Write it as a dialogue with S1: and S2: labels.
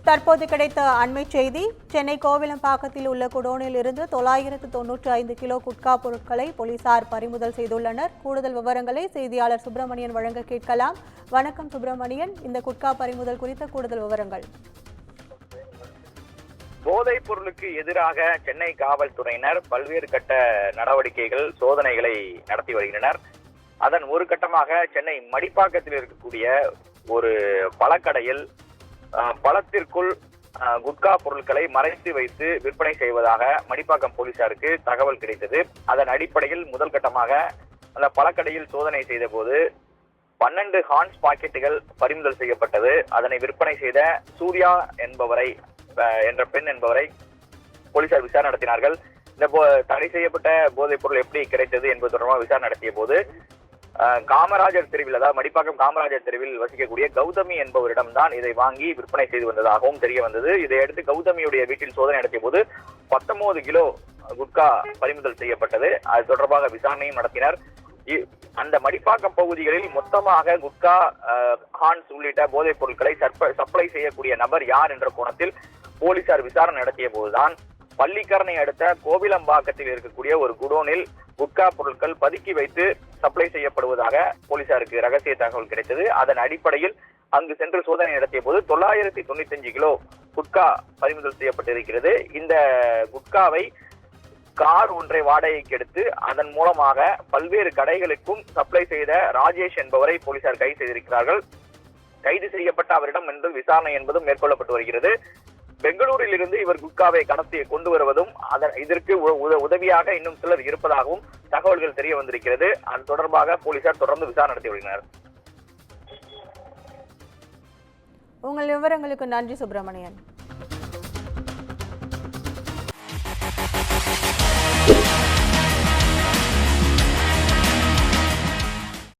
S1: தற்போது கிடைத்த அண்மை செய்தி. சென்னை கோவிலம்பாக்கத்தில் உள்ள குடோனில் இருந்து 995 கிலோ குட்கா பொருட்களை போலீசார் பறிமுதல் செய்துள்ளனர். கூடுதல் விவரங்களை செய்தியாளர் சுப்பிரமணியன் வழங்க கேட்கலாம். வணக்கம் சுப்பிரமணியன், இந்த குட்கா பறிமுதல் குறித்த கூடுதல் விவரங்கள்.
S2: போதைப் பொருளுக்கு எதிராக சென்னை காவல்துறையினர் பல்வேறு கட்ட நடவடிக்கைகள், சோதனைகளை நடத்தி வருகின்றனர். அதன் ஒரு கட்டமாக சென்னை மடிப்பாக்கத்தில் இருக்கக்கூடிய ஒரு பழக்கடையில் பழத்திற்குள் குட்கா பொருட்களை மறைத்து வைத்து விற்பனை செய்வதாக மடிப்பாக்கம் போலீசாருக்கு தகவல் கிடைத்தது. அதன் அடிப்படையில் முதல் கட்டமாக அந்த பழக்கடையில் சோதனை செய்த போது 12 ஹான்ஸ் பாக்கெட்டுகள் பறிமுதல் செய்யப்பட்டது. அதனை விற்பனை செய்த சூர்யா என்ற பெண் என்பவரை போலீசார் விசாரணை நடத்தினார்கள். இந்த தடை செய்யப்பட்ட போதைப் பொருள் எப்படி கிடைத்தது என்பது தொடர்பாக விசாரணை நடத்திய போது காமராஜர் தெருவில், அதாவது மடிப்பாக்கம் காமராஜர் தெருவில் வசிக்கக்கூடிய கௌதமி என்பவரிடம் தான் இதை வாங்கி விற்பனை செய்து வந்ததாகவும் தெரிய வந்தது. இதையடுத்து கௌதமியுடைய வீட்டில் சோதனை நடத்திய போது 19 கிலோ குட்கா பறிமுதல் செய்யப்பட்டது. அது தொடர்பாக விசாரணையும் நடத்தினர். அந்த மடிப்பாக்கம் பகுதிகளில் மொத்தமாக குட்கா, ஹான்ஸ் உள்ளிட்ட போதைப் பொருட்களை சப்ளை செய்யக்கூடிய நபர் யார் என்ற கோணத்தில் போலீசார் விசாரணை நடத்திய போதுதான் பள்ளிக்கரணை அடுத்த கோவிலம்பாக்கத்தில் இருக்கக்கூடிய ஒரு குடோனில் குட்கா பொருட்கள் பதுக்கி வைத்து சப்ளை செய்யப்படுவதாக போலீசாருக்கு ரகசிய தகவல் கிடைத்தது. அதன் அடிப்படையில் அங்கு சென்று சோதனை நடத்திய போது 995 கிலோ குட்கா பறிமுதல் செய்யப்பட்டிருக்கிறது. இந்த குட்காவை கார் ஒன்றை வாடகைக்கு எடுத்து அதன் மூலமாக பல்வேறு கடைகளுக்கும் சப்ளை செய்த ராஜேஷ் என்பவரை போலீசார் கைது செய்திருக்கிறார்கள். கைது செய்யப்பட்ட அவரிடம் இன்று விசாரணை என்பதும் மேற்கொள்ளப்பட்டு வருகிறது. பெங்களூரில் இருந்து இவர் குட்காவை கடத்தி கொண்டு வருவதும் இதற்கு உதவியாக இன்னும் சிலர் இருப்பதாகவும் தகவல்கள் தெரிய வந்திருக்கிறது. அது தொடர்பாக போலீசார் தொடர்ந்து விசாரணை நடத்தி வருகின்றனர்.
S1: உங்கள் விவரங்களுக்கு நன்றி சுப்பிரமணியன்.